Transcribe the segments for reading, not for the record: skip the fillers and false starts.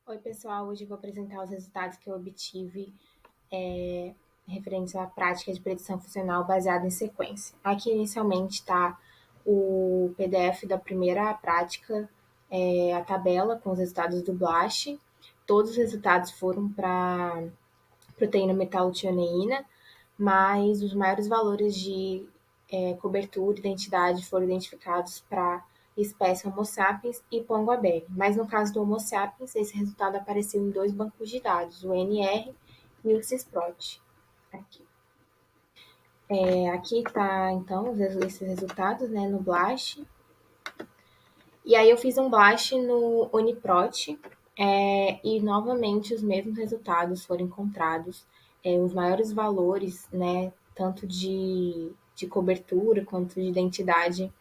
Oi, pessoal. Hoje eu vou apresentar os resultados que eu obtive referentes à prática de predição funcional baseada em sequência. Aqui, inicialmente, está o PDF da primeira prática, a tabela com os resultados do BLAST. Todos os resultados foram para proteína metallothioneína, mas os maiores valores de cobertura e identidade foram identificados para espécie Homo sapiens e Pongo-Abel. Mas no caso do Homo sapiens, esse resultado apareceu em dois bancos de dados, o NR e o CISPROT. Aqui. Aqui está, então, esses resultados, né, no BLAST. E aí eu fiz um BLAST no Uniprot, e novamente os mesmos resultados foram encontrados, os maiores valores, né, tanto de cobertura quanto de identidade,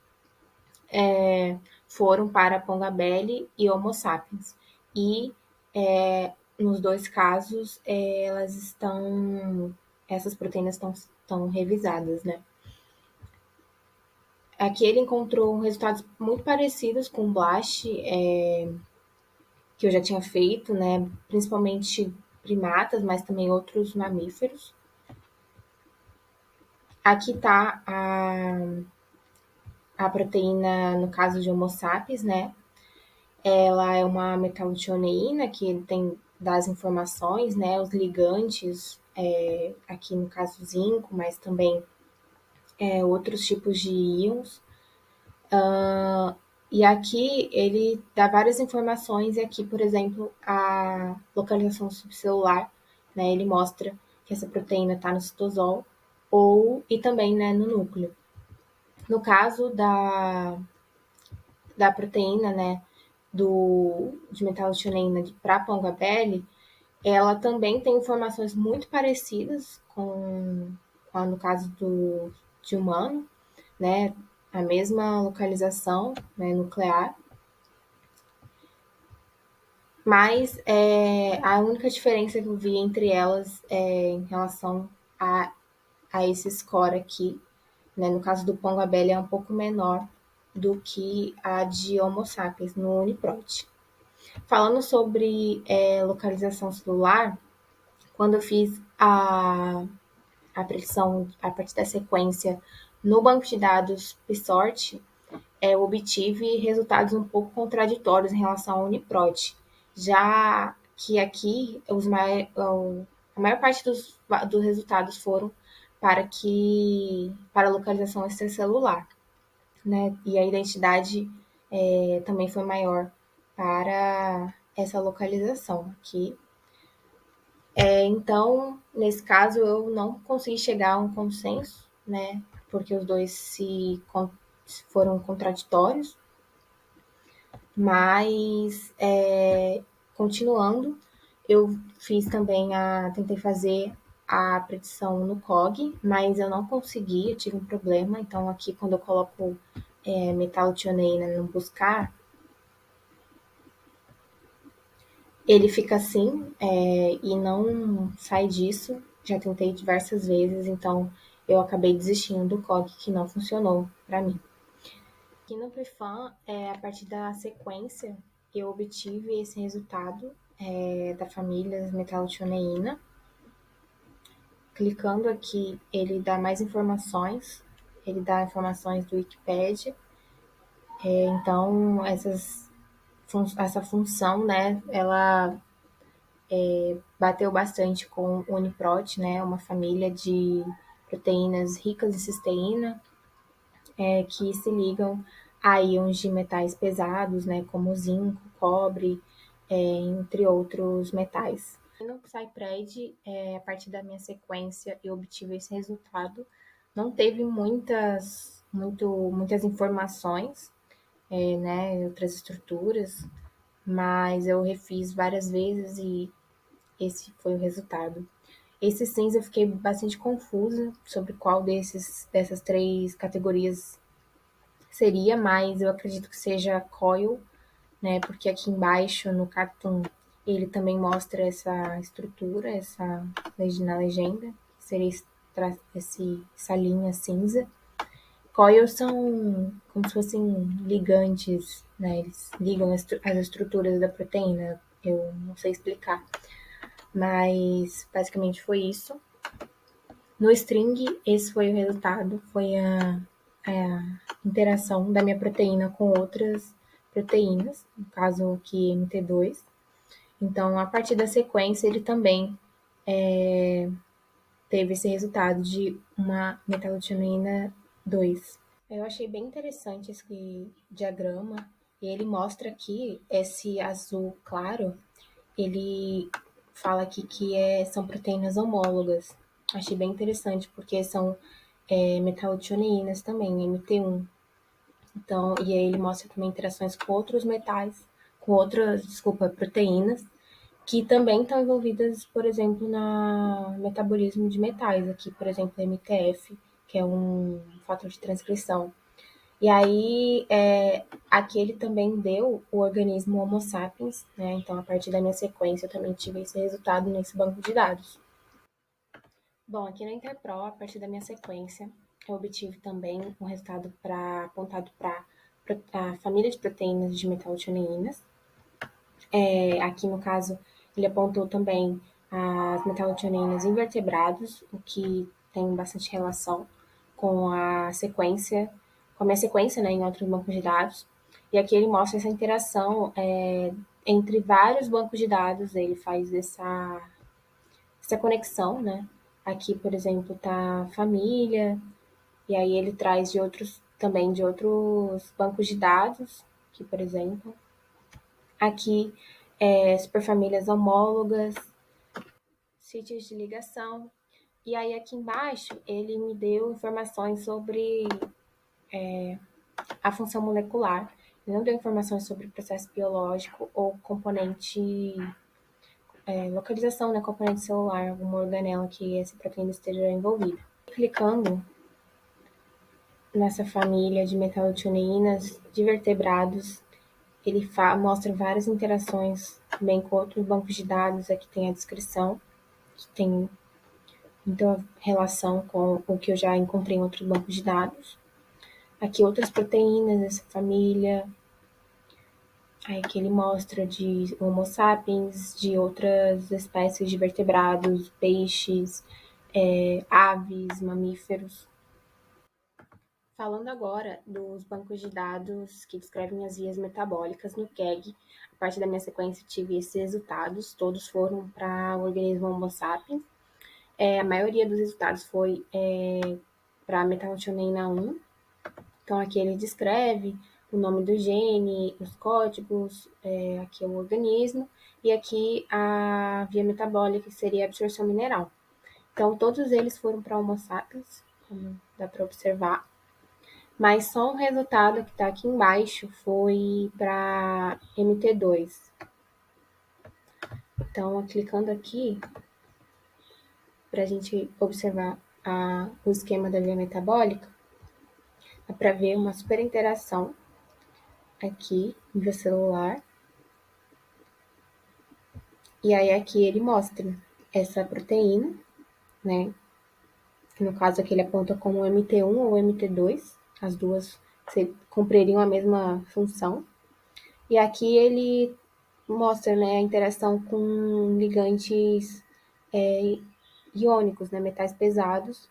foram para Pongabelli e Homo sapiens. E nos dois casos, essas proteínas estão revisadas, né? Aqui ele encontrou resultados muito parecidos com o BLAST, que eu já tinha feito, né? Principalmente primatas, mas também outros mamíferos. Aqui está a proteína, no caso de Homo sapiens, né? Ela é uma metallothioneína que tem das informações, né? Os ligantes, aqui no caso zinco, mas também outros tipos de íons. E aqui ele dá várias informações, e aqui, por exemplo, a localização subcelular, né? Ele mostra que essa proteína está no citosol e também, né, no núcleo. No caso da proteína, né, de metallothioneína para Pongabelli, ela também tem informações muito parecidas no caso de humano, né, a mesma localização, né, nuclear, mas a única diferença que eu vi entre elas em relação a esse score aqui, né, no caso do Pongabelli, é um pouco menor do que a de Homo sapiens no Uniprot. Falando sobre localização celular, quando eu fiz a predição a partir da sequência no banco de dados PSORT, eu obtive resultados um pouco contraditórios em relação ao Uniprot, já que aqui a maior parte dos resultados foram para a localização extracelular, né? E a identidade também foi maior para essa localização aqui. Então, nesse caso, eu não consegui chegar a um consenso, né? Porque os dois foram contraditórios, mas continuando, eu fiz também tentei fazer a predição no COG, mas eu não consegui, eu tive um problema. Então aqui quando eu coloco metallothioneína no buscar, ele fica assim e não sai disso. Já tentei diversas vezes, então eu acabei desistindo do COG, que não funcionou para mim. Aqui no Prefan, a partir da sequência, eu obtive esse resultado da família metallothioneína. Clicando aqui, ele dá mais informações, ele dá informações do Wikipedia. Então, essa função, né, ela bateu bastante com o Uniprot, né, uma família de proteínas ricas em cisteína, que se ligam a íons de metais pesados, né, como zinco, cobre, entre outros metais. No Psypred, a partir da minha sequência, eu obtive esse resultado. Não teve muitas informações, né, outras estruturas, mas eu refiz várias vezes e esse foi o resultado. Esse cinza eu fiquei bastante confusa sobre qual dessas três categorias seria, mas eu acredito que seja coil, né? Porque aqui embaixo no cartoon ele também mostra essa estrutura, na legenda, que seria essa linha cinza. Coils são como se fossem ligantes, né? Eles ligam as estruturas da proteína. eu não sei explicar. Mas basicamente foi isso. No string, esse foi o resultado, foi a interação da minha proteína com outras proteínas, no caso aqui MT2. Então, a partir da sequência, ele também teve esse resultado de uma metallothioneina 2. Eu achei bem interessante esse diagrama, e ele mostra aqui esse azul claro, ele fala aqui que são proteínas homólogas. Achei bem interessante, porque são metallothioneínas também, MT1. Então, e aí ele mostra também interações com outros metais, com outras, desculpa, proteínas, que também estão envolvidas, por exemplo, no metabolismo de metais. Aqui, por exemplo, MTF, que é um fator de transcrição. E aí, aqui ele também deu o organismo Homo sapiens, né? Então, a partir da minha sequência, eu também tive esse resultado nesse banco de dados. Bom, aqui na Interpro, a partir da minha sequência, eu obtive também um resultado apontado para a família de proteínas de metallothioneínas. Aqui, no caso, ele apontou também as metallothioneínas invertebrados, o que tem bastante relação com a sequência, com a minha sequência, né, em outros bancos de dados. E aqui ele mostra essa interação entre vários bancos de dados, ele faz essa conexão, né? Aqui, por exemplo, tá família, e aí ele traz de outros também de outros bancos de dados, aqui, por exemplo. Aqui, superfamílias homólogas, sítios de ligação. E aí aqui embaixo ele me deu informações sobre a função molecular. Ele não deu informações sobre o processo biológico ou componente, localização, né, componente celular, alguma organela que essa proteína esteja envolvida. Clicando nessa família de metallothioneínas de vertebrados, ele mostra várias interações também com outros bancos de dados. Aqui tem a descrição, que tem muita relação com o que eu já encontrei em outros bancos de dados. Aqui outras proteínas dessa família. Aí que ele mostra de Homo sapiens, de outras espécies de vertebrados, peixes, aves, mamíferos. Falando agora dos bancos de dados que descrevem as vias metabólicas no KEGG, a partir da minha sequência tive esses resultados, todos foram para o organismo Homo sapiens. A maioria dos resultados foi para a metallothioneina 1. Então, aqui ele descreve o nome do gene, os códigos, aqui é o organismo, e aqui a via metabólica, que seria a absorção mineral. Então, todos eles foram para Homo sapiens, como dá para observar. Mas só um resultado que está aqui embaixo foi para MT2. Então, clicando aqui, para a gente observar o esquema da via metabólica, dá para ver uma super interação aqui, nível celular. E aí aqui ele mostra essa proteína, né? No caso aqui ele aponta como MT1 ou MT2, as duas cumpririam a mesma função. E aqui ele mostra, né, a interação com ligantes iônicos, né, metais pesados,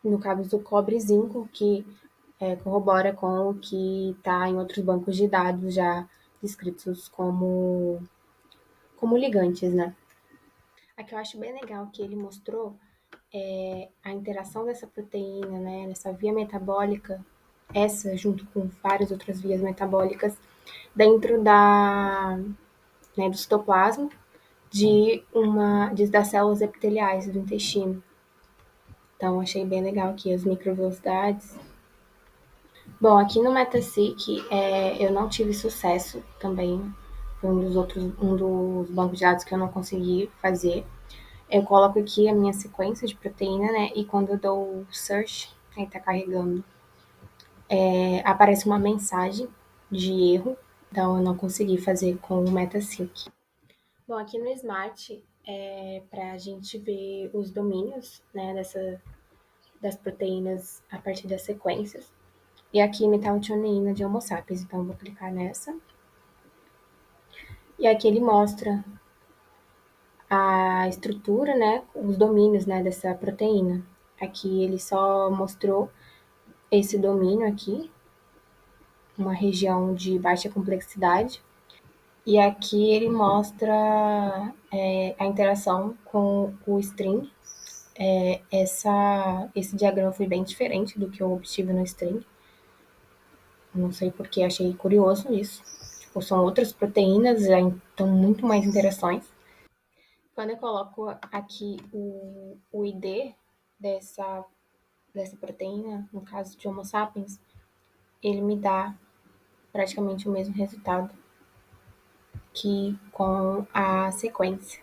no caso do cobre e zinco, que corrobora com o que está em outros bancos de dados já descritos como ligantes, né? Aqui eu acho bem legal que ele mostrou a interação dessa proteína, né, nessa via metabólica, essa junto com várias outras vias metabólicas, dentro do citoplasma das células epiteliais do intestino. Então, achei bem legal aqui as microvelocidades. Bom, aqui no MetaSeq eu não tive sucesso também. Foi um dos bancos de dados que eu não consegui fazer. Eu coloco aqui a minha sequência de proteína, né? E quando eu dou search, aí tá carregando, aparece uma mensagem de erro. Então eu não consegui fazer com o MetaSeq. Bom, aqui no Smart para a gente ver os domínios, né, das proteínas a partir das sequências. E aqui metallothioneína de Homo sapiens, então eu vou clicar nessa. E aqui ele mostra a estrutura, né, os domínios, né, dessa proteína. Aqui ele só mostrou esse domínio aqui, uma região de baixa complexidade. E aqui ele mostra a interação com o string. Esse diagrama foi bem diferente do que eu obtive no string. Não sei porque, achei curioso isso. Tipo, são outras proteínas, então muito mais interações. Quando eu coloco aqui o ID dessa proteína, no caso de Homo sapiens, ele me dá praticamente o mesmo resultado que com a sequência.